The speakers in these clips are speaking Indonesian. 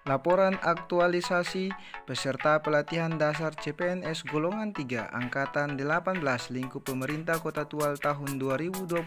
Laporan aktualisasi peserta pelatihan dasar CPNS golongan 3 angkatan 18 lingkup pemerintah Kota Tual tahun 2021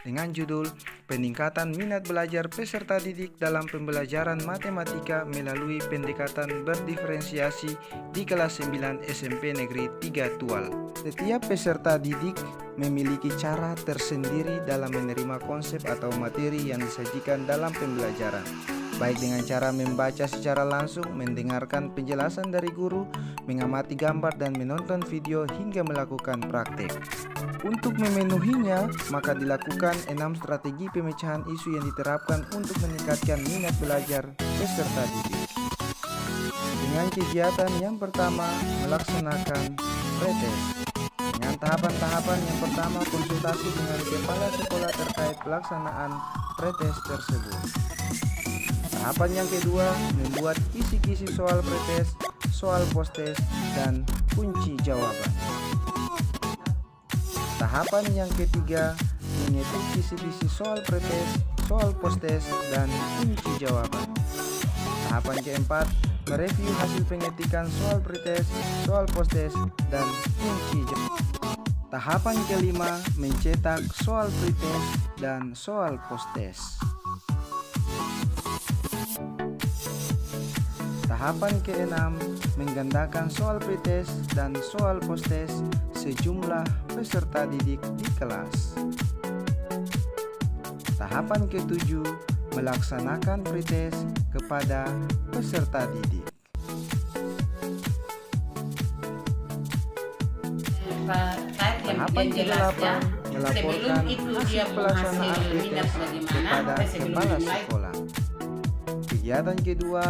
dengan judul Peningkatan Minat Belajar Peserta Didik dalam Pembelajaran Matematika melalui Pendekatan Berdiferensiasi di kelas 9 SMP Negeri 3 Tual. Setiap peserta didik memiliki cara tersendiri dalam menerima konsep atau materi yang disajikan dalam pembelajaran, baik dengan cara membaca secara langsung, mendengarkan penjelasan dari guru, mengamati gambar dan menonton video hingga melakukan praktek. Untuk memenuhinya, maka dilakukan 6 strategi pemecahan isu yang diterapkan untuk meningkatkan minat belajar peserta didik. Dengan kegiatan yang pertama, melaksanakan pretest. Dengan tahapan-tahapan yang pertama, konsultasi dengan kepala sekolah terkait pelaksanaan pretest tersebut. Tahapan yang kedua, membuat kisi-kisi soal pretest, soal posttest, dan kunci jawaban. Tahapan yang ketiga, mengetik kisi-kisi soal pretest, soal posttest, dan kunci jawaban. Tahapan keempat, mereview hasil pengetikan soal pretest, soal posttest, dan kunci jawaban. Tahapan kelima, mencetak soal pretest dan soal posttest. Tahapan keenam, menggandakan soal pretest dan soal posttest sejumlah peserta didik di kelas. Tahapan ketujuh, melaksanakan pretest kepada peserta didik. Tahapan ke-8, melaporkan hasil pelaksanaan pretest kepada kepala sekolah. Kegiatan kedua,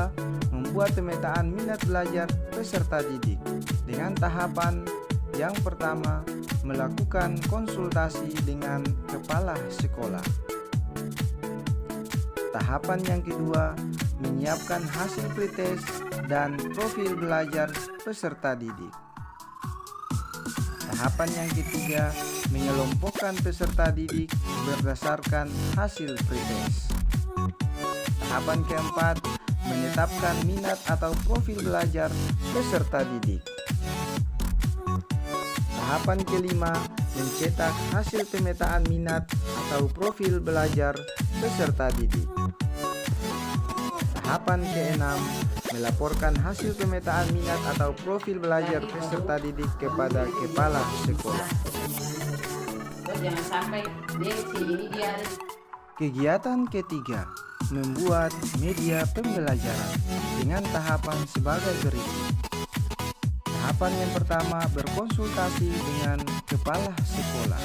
membuat pemetaan minat belajar peserta didik dengan tahapan yang pertama, melakukan konsultasi dengan kepala sekolah. Tahapan yang kedua, menyiapkan hasil pretest dan profil belajar peserta didik. Tahapan yang ketiga, mengelompokkan peserta didik berdasarkan hasil pretest. Tahapan keempat, menetapkan minat atau profil belajar peserta didik. Tahapan kelima, mencetak hasil pemetaan minat atau profil belajar peserta didik. Tahapan keenam, melaporkan hasil pemetaan minat atau profil belajar peserta didik kepada kepala sekolah. Kegiatan ketiga, membuat media pembelajaran dengan tahapan sebagai berikut. Tahapan yang pertama, berkonsultasi dengan kepala sekolah.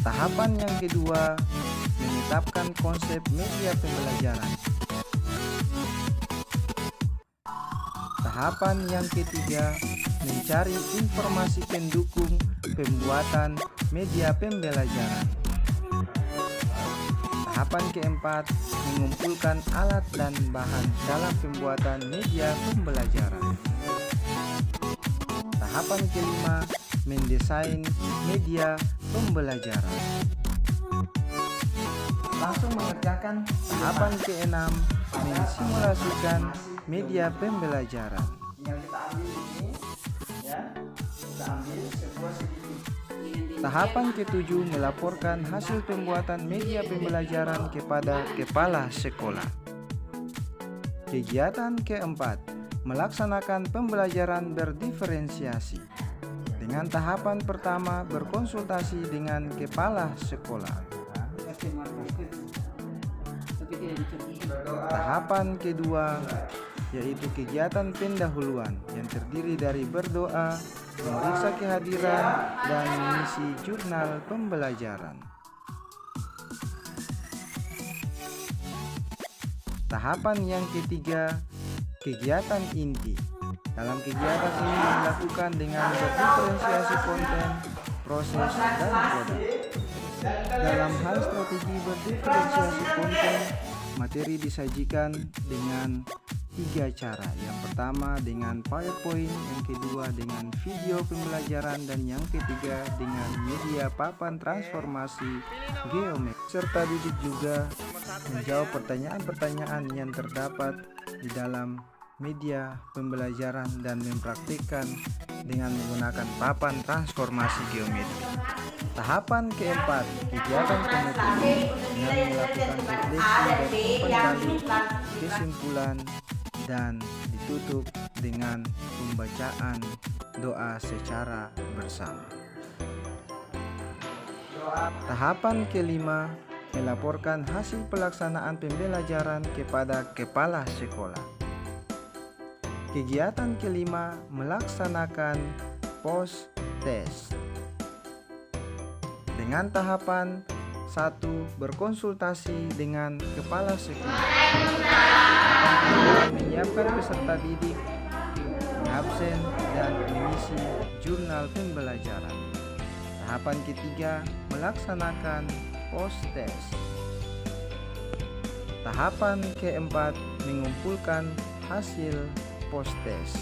Tahapan yang kedua, menetapkan konsep media pembelajaran. Tahapan yang ketiga, mencari informasi pendukung pembuatan media pembelajaran. Tahapan keempat, mengumpulkan alat dan bahan dalam pembuatan media pembelajaran. Tahapan kelima, mendesain media pembelajaran. Langsung mengerjakan. Tahapan keenam, mensimulasikan media pembelajaran. Tinggal kita ambil ini, ya. Kita ambil sebuah sedikit. Tahapan ketujuh, melaporkan hasil pembuatan media pembelajaran kepada kepala sekolah. Kegiatan keempat, melaksanakan pembelajaran berdiferensiasi. Dengan tahapan pertama, berkonsultasi dengan kepala sekolah. Tahapan kedua, yaitu kegiatan pendahuluan yang terdiri dari berdoa, memeriksa kehadiran, dan mengisi jurnal pembelajaran. Tahapan yang ketiga, kegiatan inti. Dalam kegiatan ini dilakukan dengan berdiferensiasi konten, proses, dan produk. Dalam hal strategi berdiferensiasi konten, materi disajikan dengan 3 cara. Yang pertama dengan PowerPoint, yang kedua dengan video pembelajaran, dan yang ketiga dengan media papan transformasi geometri. Serta didik juga menjawab pertanyaan-pertanyaan yang terdapat di dalam media pembelajaran dan mempraktikkan dengan menggunakan papan transformasi geometri. Tahapan keempat, kegiatan penutup dengan melakukan refleksi dan umpan balik, kesimpulan, dan ditutup dengan pembacaan doa secara bersama. Tahapan kelima, melaporkan hasil pelaksanaan pembelajaran kepada kepala sekolah. Kegiatan kelima, melaksanakan post test. Dengan tahapan 1, berkonsultasi dengan kepala sekolah. Menyiapkan peserta didik, absen, dan mengisi jurnal pembelajaran. Tahapan ketiga, melaksanakan post test. Tahapan keempat, mengumpulkan hasil post test.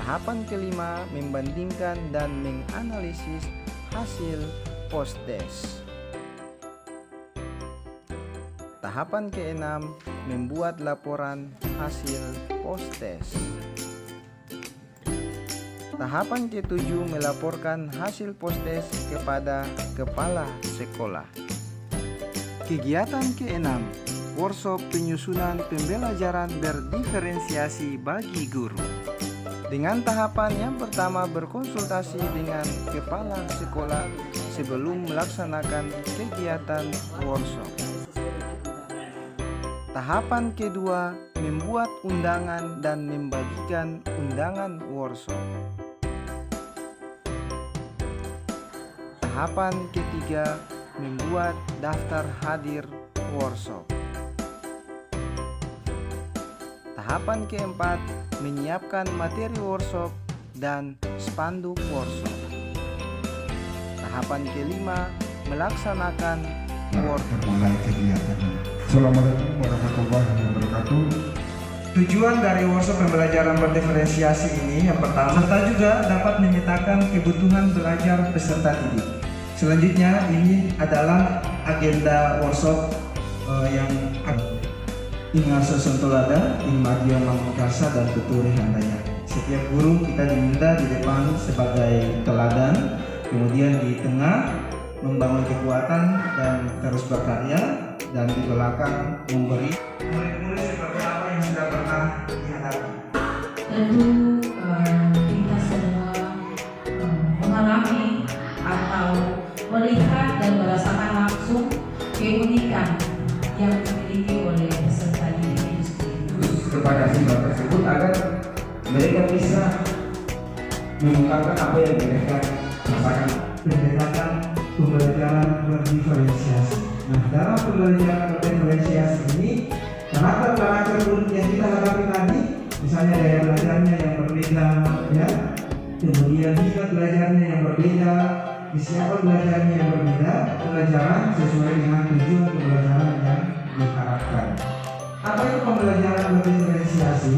Tahapan kelima, membandingkan dan menganalisis hasil post test. Tahapan keenam, membuat laporan hasil post test. Tahapan ketujuh, melaporkan hasil post test kepada kepala sekolah. Kegiatan keenam, workshop penyusunan pembelajaran berdiferensiasi bagi guru. Dengan tahapan yang pertama, berkonsultasi dengan kepala sekolah sebelum melaksanakan kegiatan workshop. Tahapan kedua, membuat undangan dan membagikan undangan workshop. Tahapan ketiga, membuat daftar hadir workshop. Tahapan keempat, menyiapkan materi workshop dan spanduk workshop. Tahapan kelima, melaksanakan workshop. Mulai kegiatan. Assalamualaikum warahmatullahi wabarakatuh. Tujuan dari workshop pembelajaran berdiferensiasi ini yang pertama, serta juga dapat memetakan kebutuhan belajar peserta didik. Selanjutnya ini adalah agenda workshop yang Ingat Sesentolada, Imadia Mamukasa, dan Tuturi Handaya. Setiap guru kita diminta di depan sebagai teladan, kemudian di tengah membangun kekuatan dan terus berkarya, dan di belakang memberi murid-murid seperti apa yang sudah pernah dihadapi. Tentu kita semua mengalami atau melihat dan merasakan langsung keunikan yang dimiliki oleh peserta didik itu sendiri. Kepada siswa tersebut agar mereka bisa mengungkapkan apa yang mereka rasakan. Pendekatan pembelajaran berdiferensiasi. Nah, dalam pembelajaran berdiferensiasi ini, karakter murid yang kita hadapi tadi, misalnya daya belajarnya yang berbeda, ya, kemudian tingkat belajarnya yang berbeda, kesiapan belajarnya yang berbeda, pembelajaran sesuai dengan tujuan pembelajaran yang diharapkan. Apa itu pembelajaran berdiferensiasi?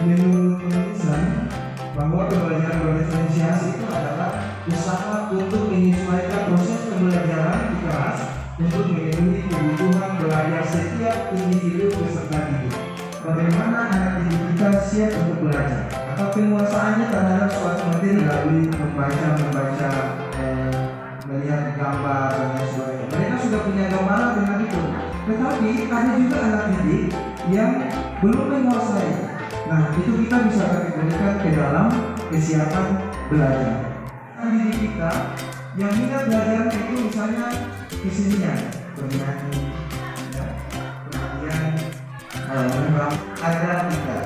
Menurut penulisan bahwa pembelajaran berdiferensiasi itu adalah usaha untuk menyesuaikan proses pembelajaran di kelas untuk memenuhi kebutuhan belajar setiap individu peserta didik. Bagaimana anak didik kita siap untuk belajar atau penguasaannya terhadap suatu materi melalui membaca, melihat gambar dan sebagainya. Mereka sudah punya gambaran dengan itu. Tetapi ada juga anak didik yang belum menguasai. Nah, itu kita bisa kategorikan ke dalam kesiapan belajar. Anak didik kita yang minat belajar itu misalnya kesenian, bernyanyi, ya, kemudian ada tiga.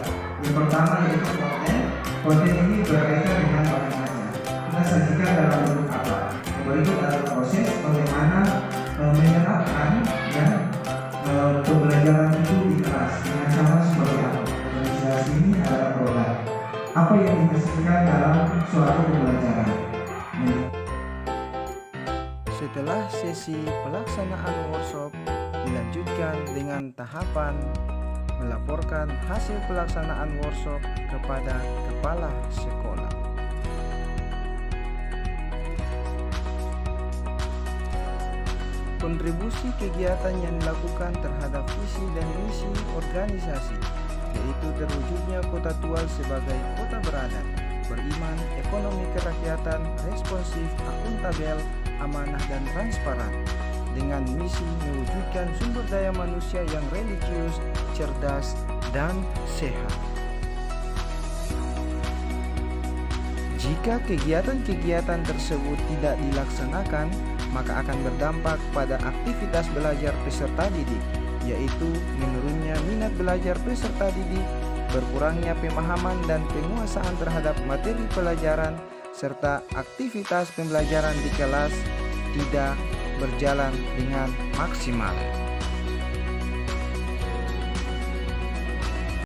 Yang pertama yaitu konten. Konten ini berkaitan dengan bagaimana kita sajikan dalam bentuk apa. Berikut adalah proses bagaimana menerapkan dan pembelajaran itu di kelas dengan cara seperti apa. Diferensiasi ini adalah produk. Apa yang dihasilkan dalam suatu pembelajaran. Setelah sesi pelaksanaan workshop dilanjutkan dengan tahapan melaporkan hasil pelaksanaan workshop kepada kepala sekolah. kontribusi kegiatan yang dilakukan terhadap visi dan misi organisasi, yaitu terwujudnya Kota Tual sebagai kota beradab, beriman, ekonomi kerakyatan, responsif, akuntabel, amanah dan transparan, dengan misi mewujudkan sumber daya manusia yang religius, cerdas, dan sehat. Jika kegiatan-kegiatan tersebut tidak dilaksanakan, maka akan berdampak pada aktivitas belajar peserta didik, yaitu menurunnya minat belajar peserta didik, berkurangnya pemahaman dan penguasaan terhadap materi pelajaran, serta aktivitas pembelajaran di kelas tidak berjalan dengan maksimal.